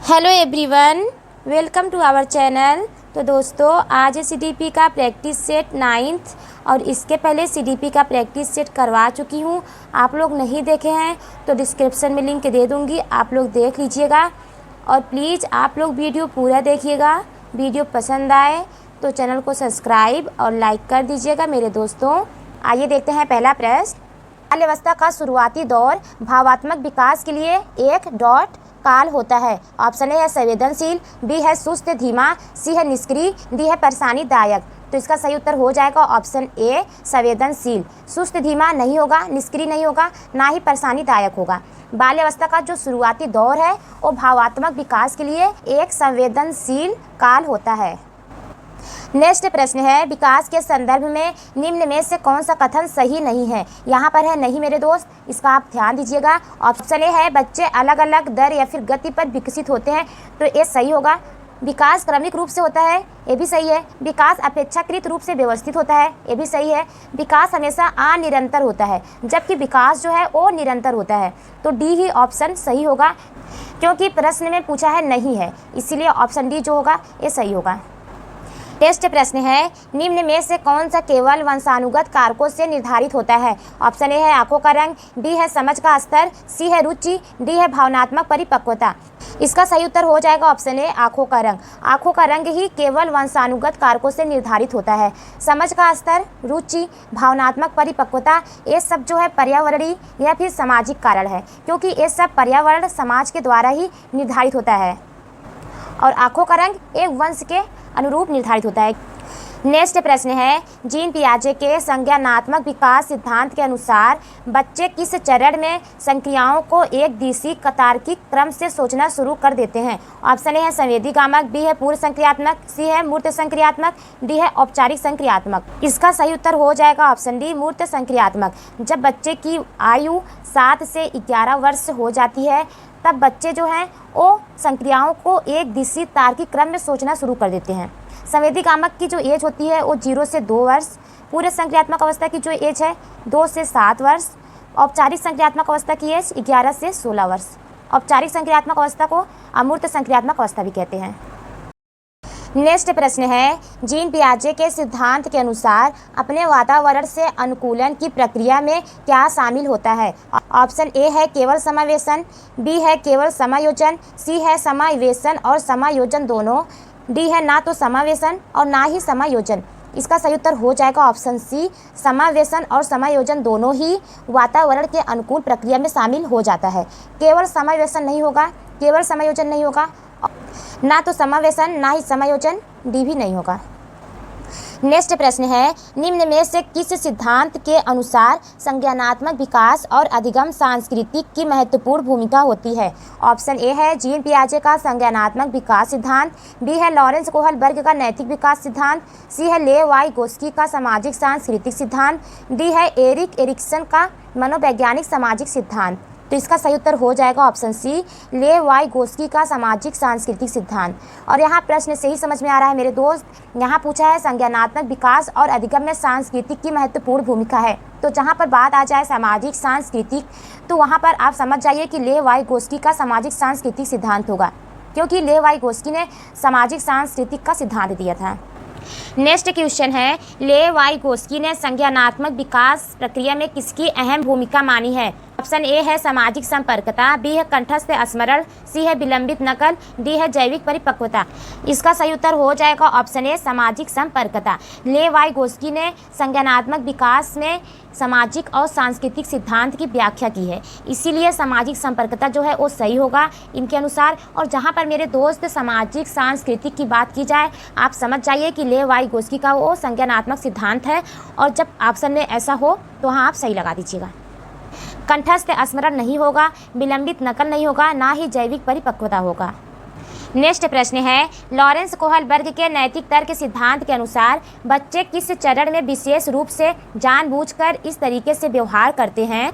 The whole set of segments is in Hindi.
Hello everyone, welcome to our channel. तो दोस्तों, आज सीडीपी का प्रैक्टिस सेट 9th और इसके पहले सीडीपी का प्रैक्टिस सेट करवा चुकी हूँ। आप लोग नहीं देखे हैं तो डिस्क्रिप्शन में लिंक दे दूँगी, आप लोग देख लीजिएगा। और प्लीज़ आप लोग वीडियो पूरा देखिएगा। वीडियो पसंद आए तो चैनल को सब्सक्राइब और लाइक कर दीजिएगा मेरे दोस्तों। आइए देखते हैं पहला प्रश्न। बाल्यावस्था का शुरुआती दौर भावात्मक विकास के लिए एक डॉट काल होता है। ऑप्शन ए है संवेदनशील, बी है सुस्त धीमा, सी है निष्क्रिय, डी है परेशानीदायक। तो इसका सही उत्तर हो जाएगा ऑप्शन ए संवेदनशील। सुस्त धीमा नहीं होगा, निष्क्रिय नहीं होगा, ना ही परेशानीदायक होगा। बाल्यावस्था का जो शुरुआती दौर है वो भावात्मक विकास के लिए एक संवेदनशील काल होता है। नेक्स्ट प्रश्न है, विकास के संदर्भ में निम्न में से कौन सा कथन सही नहीं है। यहाँ पर है नहीं मेरे दोस्त, इसका आप ध्यान दीजिएगा। ऑप्शन ए है बच्चे अलग अलग दर या फिर गति पर विकसित होते हैं, तो ये सही होगा। विकास क्रमिक रूप से होता है, ये भी सही है। विकास अपेक्षाकृत रूप से व्यवस्थित होता है, ये भी सही है। विकास हमेशा अनिरंतर होता है, जबकि विकास जो है वो निरंतर होता है। तो डी ही ऑप्शन सही होगा, क्योंकि प्रश्न में पूछा है नहीं है, इसीलिए ऑप्शन डी जो होगा ये सही होगा। नेक्स्ट प्रश्न है, निम्न में से कौन सा केवल वंशानुगत कारकों से निर्धारित होता है। ऑप्शन ए है आंखों का रंग, बी है समझ का स्तर, सी है रुचि, डी है भावनात्मक परिपक्वता। इसका सही उत्तर हो जाएगा ऑप्शन ए आंखों का रंग। आंखों का रंग ही केवल वंशानुगत कारकों से निर्धारित होता है। समझ का स्तर, रुचि, भावनात्मक परिपक्वता, ये सब जो है पर्यावरणीय या फिर सामाजिक कारण है, क्योंकि ये सब पर्यावरण समाज के द्वारा ही निर्धारित होता है और आंखों का रंग एक वंश के अनुरूप निर्धारित होता है। नेक्स्ट प्रश्न है, जीन पियाजे के संज्ञानात्मक विकास सिद्धांत के अनुसार बच्चे किस चरण में संक्रियाओं को एक दिशी तार्किक क्रम से सोचना शुरू कर देते हैं। ऑप्शन ए है संवेदी गामक, बी है पूर्व संक्रियात्मक, सी है मूर्त संक्रियात्मक, डी है औपचारिक संक्रियात्मक। इसका सही उत्तर हो जाएगा ऑप्शन डी मूर्त संक्रियात्मक। जब बच्चे की आयु 7 से 11 वर्ष हो जाती है तब बच्चे जो हैं वो संक्रियाओं को एक दिशी तार्किक क्रम में सोचना शुरू कर देते हैं। संवेदी कामक की जो एज होती है वो 0 से 2 वर्ष, पूरे संक्रियात्मक अवस्था की जो एज है 2 से 7 वर्ष, औपचारिक संक्रियात्मक अवस्था की एज 11 से 16 वर्ष। औपचारिक संक्रियात्मक अवस्था को अमूर्त संक्रियात्मक अवस्था भी कहते हैं। नेक्स्ट प्रश्न है, जीन पियाजे के सिद्धांत के अनुसार अपने वातावरण से अनुकूलन की प्रक्रिया में क्या शामिल होता है। ऑप्शन ए है केवल समावेशन, बी है केवल समायोजन, सी है समावेशन और समायोजन दोनों, डी है ना तो समावेशन और ना ही समायोजन। इसका सही उत्तर हो जाएगा ऑप्शन सी समावेशन और समायोजन दोनों ही वातावरण के अनुकूल प्रक्रिया में शामिल हो जाता है। केवल समावेशन नहीं होगा, केवल समायोजन नहीं होगा, ना तो समावेशन ना ही समायोजन, डी भी नहीं होगा। नेक्स्ट प्रश्न है, निम्न में से किस सिद्धांत के अनुसार संज्ञानात्मक विकास और अधिगम सांस्कृतिक की महत्वपूर्ण भूमिका होती है। ऑप्शन ए है जीन पियाजे का संज्ञानात्मक विकास सिद्धांत, बी है लॉरेंस कोहलबर्ग का नैतिक विकास सिद्धांत, सी है ले वाइगोस्की का सामाजिक सांस्कृतिक सिद्धांत, डी है एरिक एरिक्सन का मनोवैज्ञानिक सामाजिक सिद्धांत। तो इसका सही उत्तर हो जाएगा ऑप्शन सी ले वाइगोस्की का सामाजिक सांस्कृतिक सिद्धांत। और यहाँ प्रश्न से ही समझ में आ रहा है मेरे दोस्त, यहाँ पूछा है संज्ञानात्मक विकास और अधिगम में सांस्कृतिक की महत्वपूर्ण भूमिका है। तो जहाँ पर बात आ जाए सामाजिक सांस्कृतिक, तो वहाँ पर आप समझ जाइए कि ले वाइगोस्की का सामाजिक सांस्कृतिक सिद्धांत होगा, क्योंकि ले वाइगोस्की ने सामाजिक सांस्कृतिक का सिद्धांत दिया था। नेक्स्ट क्वेश्चन है, ले वाइगोस्की ने संज्ञानात्मक विकास प्रक्रिया में किसकी अहम भूमिका मानी है। ऑप्शन ए है सामाजिक संपर्कता, बी है कंठस्थ स्मरण, सी है विलंबित नकल, डी है जैविक परिपक्वता। इसका सही उत्तर हो जाएगा ऑप्शन ए सामाजिक संपर्कता। ले वाइगोस्की ने संज्ञानात्मक विकास में सामाजिक और सांस्कृतिक सिद्धांत की व्याख्या की है, इसीलिए सामाजिक संपर्कता जो है वो सही होगा इनके अनुसार। और जहाँ पर मेरे दोस्त सामाजिक सांस्कृतिक की बात की जाए, आप समझ जाइए कि ले वाइगोस्की का वो संज्ञानात्मक सिद्धांत है, और जब ऑप्शन में ऐसा हो तो हाँ आप सही लगा दीजिएगा। कंठस्थ स्मरण नहीं होगा, विलंबित नकल नहीं होगा, ना ही जैविक परिपक्वता होगा। नेक्स्ट प्रश्न है, लॉरेंस कोहलबर्ग के नैतिक तर्क सिद्धांत के अनुसार बच्चे किस चरण में विशेष रूप से जानबूझकर इस तरीके से व्यवहार करते हैं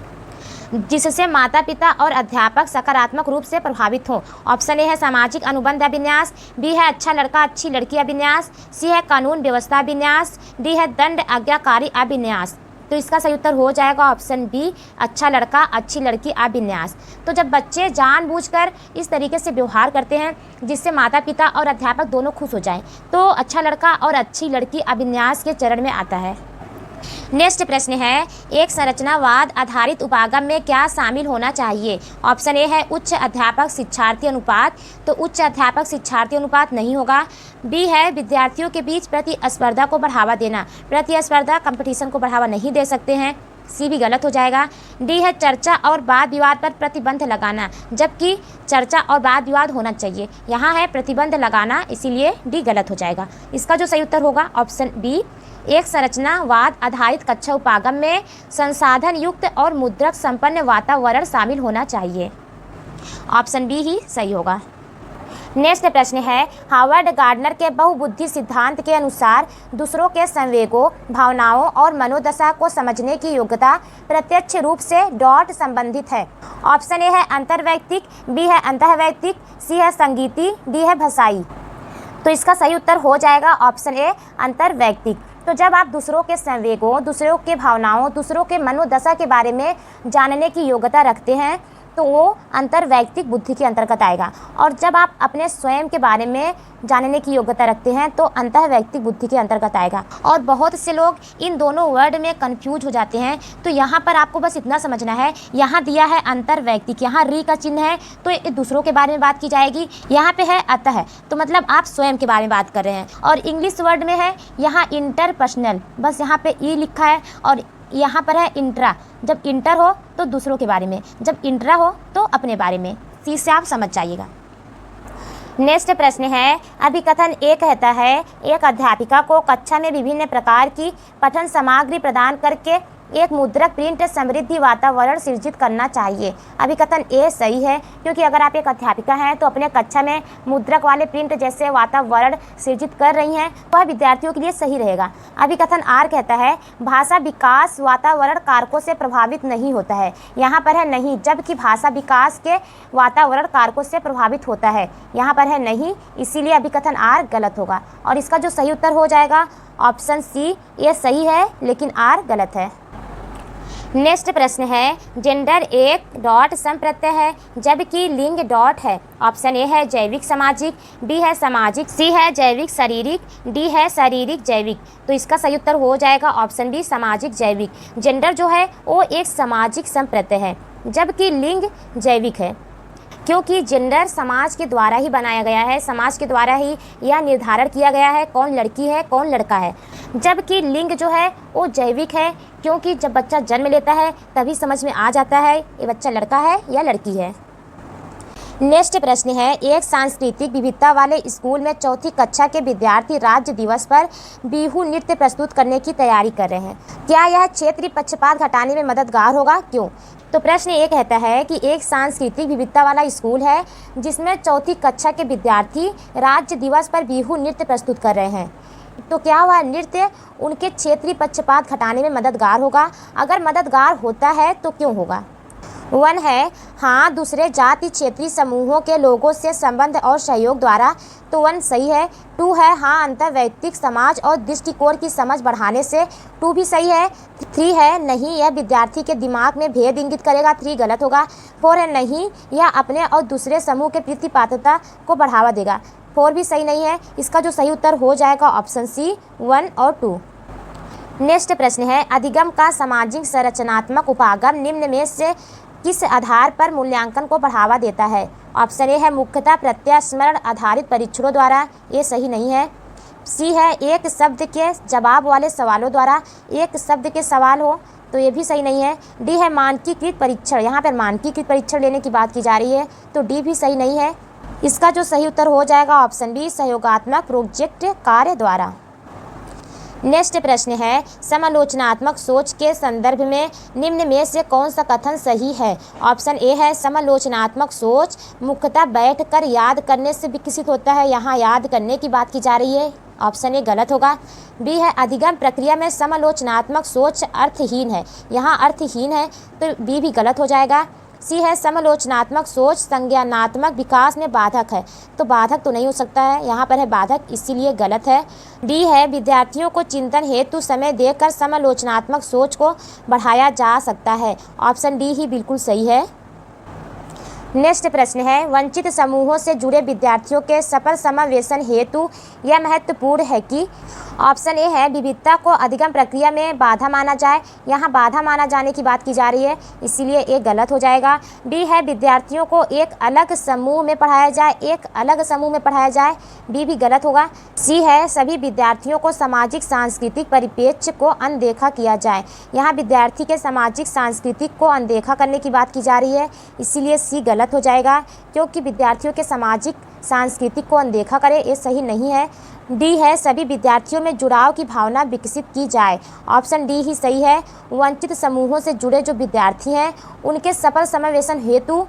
जिससे माता पिता और अध्यापक सकारात्मक रूप से प्रभावित हों। ऑप्शन ए है सामाजिक अनुबंध अभिन्यास, बी है अच्छा लड़का अच्छी लड़की अभिन्यास, सी है कानून व्यवस्था अभिन्यास, डी है दंड आज्ञाकारी अभिन्यास। तो इसका सही उत्तर हो जाएगा ऑप्शन बी, अच्छा लड़का अच्छी लड़की अभिन्यास। तो जब बच्चे जानबूझकर इस तरीके से व्यवहार करते हैं जिससे माता पिता और अध्यापक दोनों खुश हो जाएं, तो अच्छा लड़का और अच्छी लड़की अभिन्यास के चरण में आता है। नेक्स्ट प्रश्न है, एक संरचनावाद आधारित उपागम में क्या शामिल होना चाहिए? ऑप्शन ए है उच्च अध्यापक शिक्षार्थी अनुपात, तो उच्च अध्यापक शिक्षार्थी अनुपात नहीं होगा। बी है विद्यार्थियों के बीच प्रतिस्पर्धा को बढ़ावा देना, प्रतिस्पर्धा कंपटीशन को बढ़ावा नहीं दे सकते हैं, सी भी गलत हो जाएगा। डी है चर्चा और वाद विवाद पर प्रतिबंध लगाना, जबकि चर्चा और वाद विवाद होना चाहिए, यहाँ है प्रतिबंध लगाना, इसीलिए डी गलत हो जाएगा। इसका जो सही उत्तर होगा ऑप्शन बी, एक संरचनावाद आधारित कक्षा उपागम में संसाधन युक्त और मुद्रक संपन्न वातावरण शामिल होना चाहिए। ऑप्शन बी ही सही होगा। नेक्स्ट प्रश्न है, हावर्ड गार्डनर के बहुबुद्धि सिद्धांत के अनुसार दूसरों के संवेगों, भावनाओं और मनोदशा को समझने की योग्यता प्रत्यक्ष रूप से डॉट संबंधित है। ऑप्शन ए है अंतर्वैयक्तिक, बी है अंतःवैयक्तिक, सी है संगीती, डी है भाषाई। तो इसका सही उत्तर हो जाएगा ऑप्शन ए, अंतर्वैयक्तिक। तो जब आप दूसरों के संवेगों, दूसरों के भावनाओं, दूसरों के मनोदशा के बारे में जानने की योग्यता रखते हैं तो वो अंतर्वैयक्तिक बुद्धि के अंतर्गत आएगा, और जब आप अपने स्वयं के बारे में जानने की योग्यता रखते हैं तो अंतर्वैयक्तिक बुद्धि के अंतर्गत आएगा। और बहुत से लोग इन दोनों वर्ड में कंफ्यूज हो जाते हैं, तो यहाँ पर आपको बस इतना समझना है, यहाँ दिया है अंतर्वैयक्तिक, यहाँ री का चिन्ह है तो ये दूसरों के बारे में बात की जाएगी, यहाँ पे है अतः, तो मतलब आप स्वयं के बारे में बात कर रहे हैं। और इंग्लिश वर्ड में है यहाँ इंटरपर्सनल, बस यहाँ पे ई लिखा है, और यहाँ पर है इंट्रा, जब इंटर हो तो दूसरों के बारे में, जब इंट्रा हो तो अपने बारे में। सी से आप समझ जाइएगा। नेक्स्ट प्रश्न है, अभिकथन ए कहता है एक अध्यापिका को कक्षा में विभिन्न प्रकार की पठन सामग्री प्रदान करके एक मुद्रक प्रिंट समृद्धि वातावरण सृजित करना चाहिए। अभिकथन ए सही है, क्योंकि अगर आप एक अध्यापिका हैं तो अपने कक्षा में मुद्रक वाले प्रिंट जैसे वातावरण सृजित कर रही हैं, वह विद्यार्थियों के लिए सही रहेगा। अभिकथन आर कहता है भाषा विकास वातावरण कारकों से प्रभावित नहीं होता है, यहाँ पर है नहीं, जबकि भाषा विकास के वातावरण कारकों से प्रभावित होता है, यहाँ पर है नहीं, इसीलिए अभिकथन आर गलत होगा। और इसका जो सही उत्तर हो जाएगा ऑप्शन सी, ये सही है लेकिन आर गलत है। नेक्स्ट प्रश्न है, जेंडर एक डॉट सम प्रत्यय है जबकि लिंग डॉट है। ऑप्शन ए है जैविक सामाजिक, बी है सामाजिक, सी है जैविक शारीरिक, डी है शारीरिक जैविक। तो इसका सही उत्तर हो जाएगा ऑप्शन बी, सामाजिक जैविक। जेंडर जो है वो एक सामाजिक सम प्रत्यय है जबकि लिंग जैविक है, क्योंकि जेंडर समाज के द्वारा ही बनाया गया है, समाज के द्वारा ही यह निर्धारण किया गया है कौन लड़की है कौन लड़का है, जबकि लिंग जो है वो जैविक है, क्योंकि जब बच्चा जन्म लेता है तभी समझ में आ जाता है ये बच्चा लड़का है या लड़की है। नेक्स्ट प्रश्न है, एक सांस्कृतिक विविधता वाले स्कूल में चौथी कक्षा के विद्यार्थी राज्य दिवस पर बिहू नृत्य प्रस्तुत करने की तैयारी कर रहे हैं, क्या यह क्षेत्रीय पक्षपात घटाने में मददगार होगा, क्यों? तो प्रश्न ये कहता है कि एक सांस्कृतिक विविधता वाला स्कूल है जिसमें चौथी कक्षा के विद्यार्थी राज्य दिवस पर बिहू नृत्य प्रस्तुत कर रहे हैं, तो क्या वह नृत्य उनके क्षेत्रीय पक्षपात घटाने में मददगार होगा? अगर मददगार होता है तो क्यों होगा? 1 है हाँ दूसरे जाति क्षेत्रीय समूहों के लोगों से संबंध और सहयोग द्वारा, तो 1 सही है। 2 है हाँ अंतर्वैयक्तिक समाज और दृष्टिकोण की समझ बढ़ाने से, 2 भी सही है। 3 है नहीं यह विद्यार्थी के दिमाग में भेद इंगित करेगा, 3 गलत होगा। 4 है नहीं यह अपने और दूसरे समूह के प्रति पात्रता को बढ़ावा देगा, 4 भी सही नहीं है। इसका जो सही उत्तर हो जाएगा ऑप्शन सी, 1 और 2। नेक्स्ट प्रश्न है, अधिगम का सामाजिक संरचनात्मक उपागम निम्न में से किस आधार पर मूल्यांकन को बढ़ावा देता है? ऑप्शन ए है मुख्यतः प्रत्यास्मरण आधारित परीक्षणों द्वारा, ये सही नहीं है। सी है एक शब्द के जवाब वाले सवालों द्वारा, एक शब्द के सवाल हो, तो ये भी सही नहीं है। डी है मानकीकृत परीक्षण, यहाँ पर मानकीकृत परीक्षण लेने की बात की जा रही है, तो डी भी सही नहीं है। इसका जो सही उत्तर हो जाएगा ऑप्शन बी, सहयोगात्मक प्रोजेक्ट कार्य द्वारा। नेक्स्ट प्रश्न है, समालोचनात्मक सोच के संदर्भ में निम्न में से कौन सा कथन सही है? ऑप्शन ए है समालोचनात्मक सोच मुख्यतः बैठकर याद करने से विकसित होता है, यहाँ याद करने की बात की जा रही है, ऑप्शन ए गलत होगा। बी है अधिगम प्रक्रिया में समालोचनात्मक सोच अर्थहीन है, यहाँ अर्थहीन है, तो बी भी गलत हो जाएगा। सी है समालोचनात्मक सोच संज्ञानात्मक विकास में बाधक है। तो बाधक तो नहीं हो सकता है, यहाँ पर है बाधक, इसीलिए गलत है। डी है विद्यार्थियों को चिंतन हेतु समय देकर समालोचनात्मक सोच को बढ़ाया जा सकता है। ऑप्शन डी ही बिल्कुल सही है। नेक्स्ट प्रश्न है, वंचित समूहों से जुड़े विद्यार्थियों के सफल समावेशन हेतु यह महत्वपूर्ण है कि। ऑप्शन ए है विविधता को अधिगम प्रक्रिया में बाधा माना जाए। यहाँ बाधा माना जाने की बात की जा रही है, इसीलिए ए गलत हो जाएगा। बी है विद्यार्थियों को एक अलग समूह में पढ़ाया जाए, एक अलग समूह में पढ़ाया जाए, बी भी गलत होगा। सी है सभी विद्यार्थियों को सामाजिक सांस्कृतिक परिप्रेक्ष्य को अनदेखा किया जाए। यहाँ विद्यार्थी के सामाजिक सांस्कृतिक को अनदेखा करने की बात की जा रही है, इसीलिए सी गलत हो जाएगा, क्योंकि विद्यार्थियों के सामाजिक सांस्कृतिक को अनदेखा करे, ये सही नहीं है। डी है सभी विद्यार्थियों में जुड़ाव की भावना विकसित की जाए। ऑप्शन डी ही सही है। वंचित समूहों से जुड़े जो विद्यार्थी हैं उनके सफल समावेशन हेतु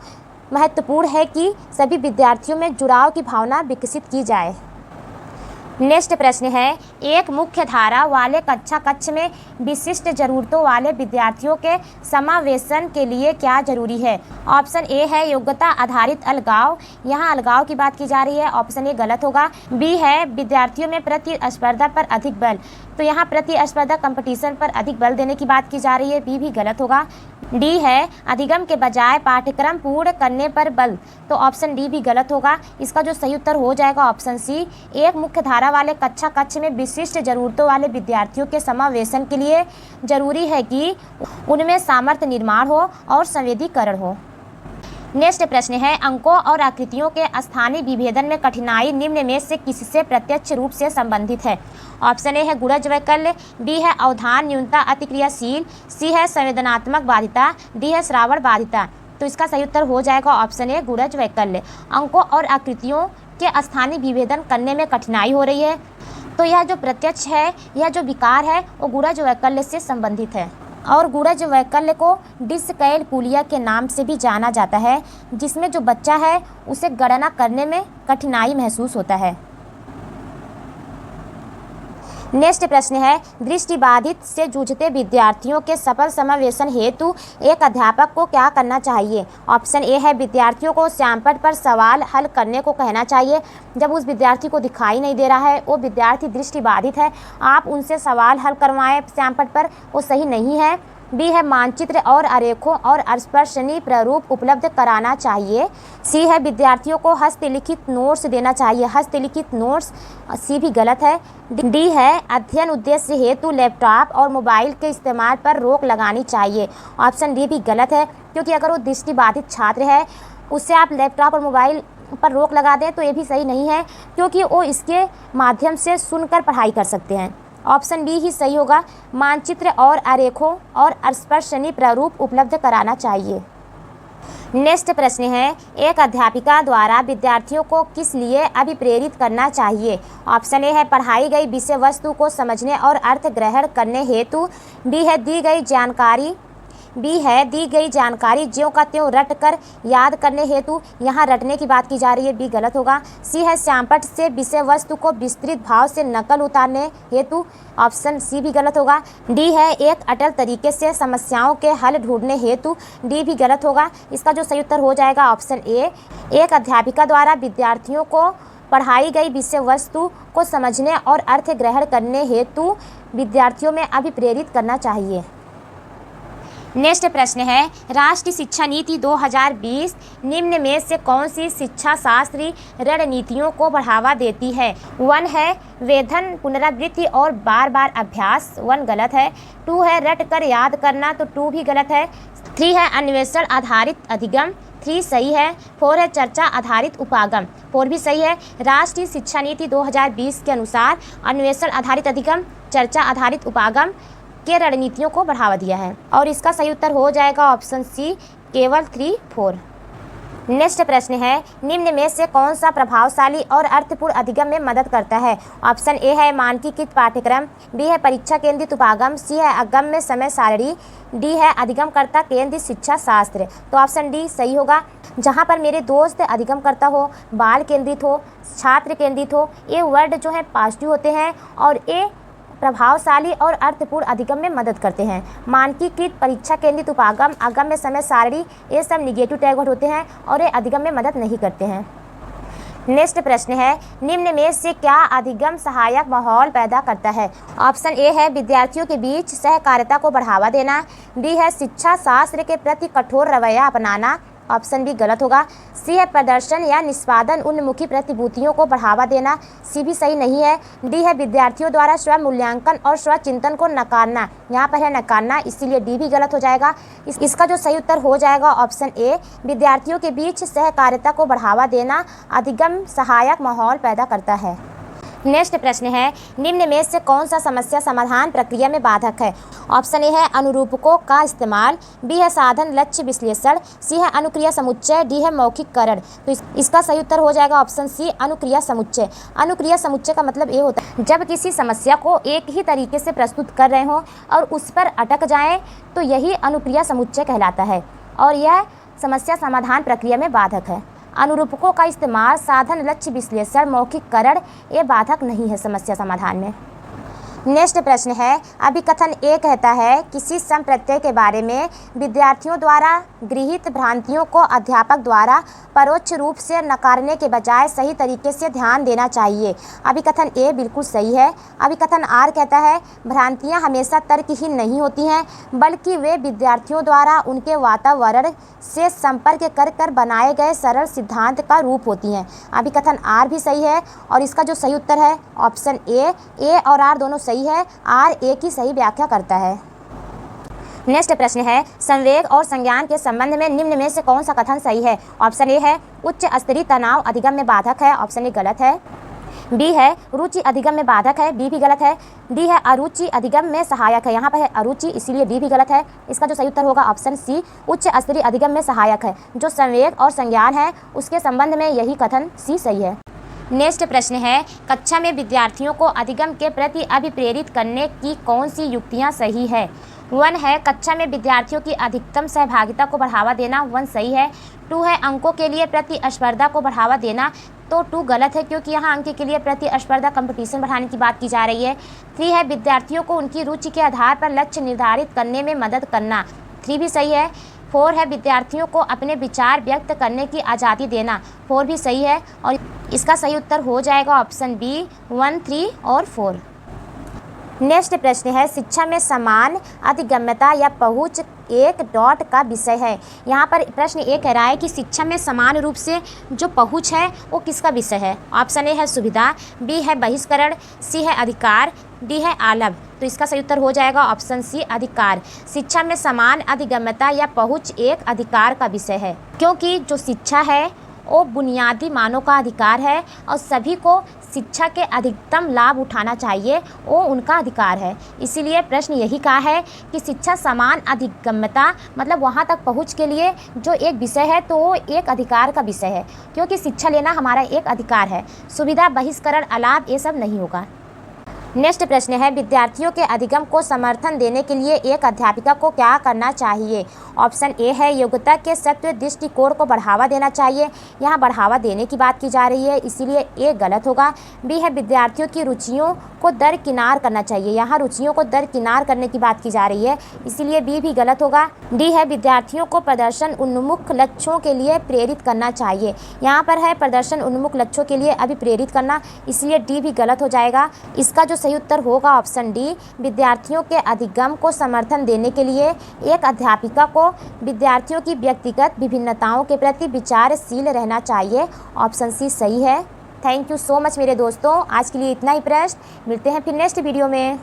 महत्वपूर्ण है कि सभी विद्यार्थियों में जुड़ाव की भावना विकसित की जाए। नेक्स्ट प्रश्न है, एक मुख्य धारा वाले कक्ष में विशिष्ट जरूरतों वाले विद्यार्थियों के समावेशन के लिए क्या जरूरी है। ऑप्शन ए है योग्यता आधारित अलगाव, यहाँ अलगाव की बात की जा रही है, ऑप्शन ए गलत होगा। बी है विद्यार्थियों में प्रतिस्पर्धा पर अधिक बल, तो यहाँ प्रतिस्पर्धा कंपटीशन पर अधिक बल देने की बात की जा रही है, बी भी गलत होगा। डी है अधिगम के बजाय पाठ्यक्रम पूर्ण करने पर बल, तो ऑप्शन डी भी गलत होगा। इसका जो सही उत्तर हो जाएगा ऑप्शन सी, एक मुख्य धारा वाले कक्ष में विशिष्ट जरूरतों वाले विद्यार्थियों के समावेशन के लिए जरूरी है कि उनमें सामर्थ्य निर्माण हो और संवेदीकरण हो। नेक्स्ट प्रश्न है, अंकों और आकृतियों के स्थानीय विभेदन में कठिनाई निम्न में से किससे प्रत्यक्ष रूप से संबंधित है। ऑप्शन ए है गुणज वैकल्य, बी है अवधान न्यूनता अतिक्रियाशील, सी है संवेदनात्मक बाधिता, डी है श्रावण बाधिता। तो इसका सही उत्तर हो जाएगा ऑप्शन ए गुणज वैकल्य। अंकों और आकृतियों के स्थानीय विभेदन करने में कठिनाई हो रही है, तो यह जो प्रत्यक्ष है, यह जो विकार है वो गुणज वैकल्य से संबंधित है। और गुणज वैकल्य को डिसकैलकुलिया के नाम से भी जाना जाता है, जिसमें जो बच्चा है उसे गणना करने में कठिनाई महसूस होता है। नेक्स्ट प्रश्न है, दृष्टिबाधित से जूझते विद्यार्थियों के सफल समावेशन हेतु एक अध्यापक को क्या करना चाहिए। ऑप्शन ए है विद्यार्थियों को श्यामपट्ट पर सवाल हल करने को कहना चाहिए। जब उस विद्यार्थी को दिखाई नहीं दे रहा है, वो विद्यार्थी दृष्टिबाधित है, आप उनसे सवाल हल करवाएं श्यामपट्ट पर, वो सही नहीं है। बी है मानचित्र और आरेखों और स्पर्शनीय प्रारूप उपलब्ध कराना चाहिए। सी है विद्यार्थियों को हस्तलिखित नोट्स देना चाहिए, हस्तलिखित नोट्स, सी भी गलत है। डी है अध्ययन उद्देश्य हेतु लैपटॉप और मोबाइल के इस्तेमाल पर रोक लगानी चाहिए। ऑप्शन डी भी गलत है, क्योंकि अगर वो दृष्टिबाधित छात्र है उससे आप लैपटॉप और मोबाइल पर रोक लगा दें तो ये भी सही नहीं है, क्योंकि वो इसके माध्यम से सुनकर पढ़ाई कर सकते हैं। ऑप्शन बी ही सही होगा, मानचित्र और आरेखों और स्पर्शनीय प्रारूप उपलब्ध कराना चाहिए। नेक्स्ट प्रश्न है, एक अध्यापिका द्वारा विद्यार्थियों को किस लिए अभिप्रेरित करना चाहिए। ऑप्शन ए है पढ़ाई गई विषय वस्तु को समझने और अर्थ ग्रहण करने हेतु, बी है दी गई जानकारी ज्यों का त्यों रट कर याद करने हेतु, यहाँ रटने की बात की जा रही है, बी गलत होगा। सी है श्यामपट्ट से विषय वस्तु को विस्तृत भाव से नकल उतारने हेतु, ऑप्शन सी भी गलत होगा। डी है एक अटल तरीके से समस्याओं के हल ढूंढने हेतु, डी भी गलत होगा। इसका जो सही उत्तर हो जाएगा ऑप्शन ए, एक अध्यापिका द्वारा विद्यार्थियों को पढ़ाई गई विषय वस्तु को समझने और अर्थ ग्रहण करने हेतु विद्यार्थियों में अभिप्रेरित करना चाहिए। नेक्स्ट प्रश्न है, राष्ट्रीय शिक्षा नीति 2020 निम्न में से कौन सी शिक्षा शास्त्रीय रणनीतियों को बढ़ावा देती है। 1 है वेधन पुनरावृत्ति और बार बार अभ्यास, 1 गलत है। 2 है रट कर याद करना, तो 2 भी गलत है। 3 है अन्वेषण आधारित अधिगम, 3 सही है। 4 है चर्चा आधारित उपागम, 4 भी सही है। राष्ट्रीय शिक्षा नीति 2020 के अनुसार अन्वेषण आधारित अधिगम, चर्चा आधारित उपागम के रणनीतियों को बढ़ावा दिया है, और इसका सही उत्तर हो जाएगा ऑप्शन सी, केवल 3, 4। नेक्स्ट प्रश्न है, निम्न में से कौन सा प्रभावशाली और अर्थपूर्ण अधिगम में मदद करता है। ऑप्शन ए है मानकीकृत पाठ्यक्रम, बी है परीक्षा केंद्रित उपागम, सी है अगम्य समय सारणी, डी है अधिगमकर्ता केंद्रित शिक्षा शास्त्र। तो ऑप्शन डी सही होगा। जहाँ पर मेरे दोस्त अधिगमकर्ता हो, बाल केंद्रित हो, छात्र केंद्रित हो, ये वर्ड जो है पॉजिटिव होते हैं और ये प्रभावशाली और अर्थपूर्ण अधिगम में मदद करते हैं। मानकीकृत, परीक्षा केंद्रित उपागम, अगम्य समय सारणी, ये सब निगेटिव टैग वर्ड होते हैं और ये अधिगम में मदद नहीं करते हैं। नेक्स्ट प्रश्न है, निम्न में से क्या अधिगम सहायक माहौल पैदा करता है? ऑप्शन ए है विद्यार्थियों के बीच सहकारिता को बढ़ावा देना, बी है शिक्षा शास्त्र के प्रति कठोर रवैया अपनाना, ऑप्शन बी गलत होगा, सी है प्रदर्शन या निष्पादन उन्मुखी प्रतिभूतियों को बढ़ावा देना, सी भी सही नहीं है, डी है विद्यार्थियों द्वारा स्व मूल्यांकन और स्व चिंतन को नकारना, यहाँ पर है नकारना, इसीलिए डी भी गलत हो जाएगा। इसका जो सही उत्तर हो जाएगा ऑप्शन ए, विद्यार्थियों के बीच सहकारिता को बढ़ावा देना अधिगम सहायक माहौल पैदा करता है। नेक्स्ट प्रश्न है, निम्न में से कौन सा समस्या समाधान प्रक्रिया में बाधक है? ऑप्शन ए है अनुरूपकों का इस्तेमाल, बी है साधन लक्ष्य विश्लेषण, सी है अनुक्रिया समुच्चय, डी है मौखिककरण। तो इसका सही उत्तर हो जाएगा ऑप्शन सी, अनुक्रिया समुच्चय। अनुक्रिया समुच्चय का मतलब ये होता है जब किसी समस्या को एक ही तरीके से प्रस्तुत कर रहे हो और उस पर अटक जाएं तो यही अनुक्रिया समुच्चय कहलाता है और यह समस्या समाधान प्रक्रिया में बाधक है। अनुरूपकों का इस्तेमाल, साधन लक्ष्य विश्लेषण, मौखिककरण ये बाधक नहीं है समस्या समाधान में। नेक्स्ट प्रश्न है, अभिकथन ए कहता है किसी संप्रत्यय के बारे में विद्यार्थियों द्वारा गृहीत भ्रांतियों को अध्यापक द्वारा परोक्ष रूप से नकारने के बजाय सही तरीके से ध्यान देना चाहिए। अभिकथन ए बिल्कुल सही है। अभिकथन आर कहता है भ्रांतियां हमेशा तर्कहीन नहीं होती हैं बल्कि वे विद्यार्थियों द्वारा उनके वातावरण से संपर्क कर कर बनाए गए सरल सिद्धांत का रूप होती हैं। अभिकथन आर भी सही है और इसका जो सही उत्तर है ऑप्शन ए और आर दोनों सही है। आर ए की सही व्याख्या करता है। नेक्स्ट प्रश्न है, संवेग और संज्ञान के संबंध में निम्न में से कौन सा कथन सही है? ऑप्शन ए है उच्च स्तरीय तनाव अधिगम में बाधक है, ऑप्शन ए गलत है, बी है रुचि अधिगम में बाधक है, बी भी गलत है, डी है अरुचि अधिगम में सहायक है, यहाँ पर है अरुचि इसलिए डी भी गलत है। इसका जो सही उत्तर होगा ऑप्शन सी, उच्च स्तरीय अधिगम में सहायक है। जो संवेग और संज्ञान है उसके संबंध में यही कथन सी सही है। नेक्स्ट प्रश्न है, कक्षा में विद्यार्थियों को अधिगम के प्रति अभिप्रेरित करने की कौन सी युक्तियाँ सही है? 1 है कक्षा में विद्यार्थियों की अधिकतम सहभागिता को बढ़ावा देना, 1 सही है। 2 है अंकों के लिए प्रतिस्पर्धा को बढ़ावा देना, तो 2 गलत है क्योंकि यहाँ अंक के लिए प्रतिस्पर्धा कंपटीशन बढ़ाने की बात की जा रही है। 3 है विद्यार्थियों को उनकी रुचि के आधार पर लक्ष्य निर्धारित करने में मदद करना, 3 भी सही है। 4 है विद्यार्थियों को अपने विचार व्यक्त करने की आज़ादी देना, 4 भी सही है और इसका सही उत्तर हो जाएगा ऑप्शन बी 1, 3 और 4। नेक्स्ट प्रश्न है, शिक्षा में समान अधिगम्यता या पहुँच एक डॉट का विषय है। यहाँ पर प्रश्न ये कह रहा है कि शिक्षा में समान रूप से जो पहुँच है वो किसका विषय है? ऑप्शन ए है सुविधा, बी है बहिष्करण, सी है अधिकार, डी है आलभ। तो इसका सही उत्तर हो जाएगा ऑप्शन सी अधिकार। शिक्षा में समान अधिगम्यता या पहुँच एक अधिकार का विषय है क्योंकि जो शिक्षा है वो बुनियादी मानव का अधिकार है और सभी को शिक्षा के अधिकतम लाभ उठाना चाहिए, वो उनका अधिकार है। इसीलिए प्रश्न यही कहा है कि शिक्षा समान अधिगम्यता मतलब वहाँ तक पहुँच के लिए जो एक विषय है तो वो एक अधिकार का विषय है क्योंकि शिक्षा लेना हमारा एक अधिकार है। सुविधा, बहिष्करण, अलाभ ये सब नहीं होगा। नेक्स्ट प्रश्न है, विद्यार्थियों के अधिगम को समर्थन देने के लिए एक अध्यापिका को क्या करना चाहिए? ऑप्शन ए है योग्यता के सत्व दृष्टिकोण को बढ़ावा देना चाहिए, यहाँ बढ़ावा देने की बात की जा रही है इसीलिए ए गलत होगा। बी है विद्यार्थियों की रुचियों को दरकिनार करना चाहिए, यहाँ रुचियों को दरकिनार करने की बात की जा रही है इसीलिए बी भी गलत होगा। डी है विद्यार्थियों को प्रदर्शन उन्मुख लक्ष्यों के लिए प्रेरित करना चाहिए, यहाँ पर है प्रदर्शन उन्मुख लक्ष्यों के लिए अभिप्रेरित करना इसलिए डी भी गलत हो जाएगा। इसका जो सही उत्तर होगा ऑप्शन डी, विद्यार्थियों के अधिगम को समर्थन देने के लिए एक अध्यापिका को विद्यार्थियों की व्यक्तिगत विभिन्नताओं के प्रति विचारशील रहना चाहिए, ऑप्शन सी सही है। थैंक यू सो मच मेरे दोस्तों, आज के लिए इतना ही प्रश्न, मिलते हैं फिर नेक्स्ट वीडियो में।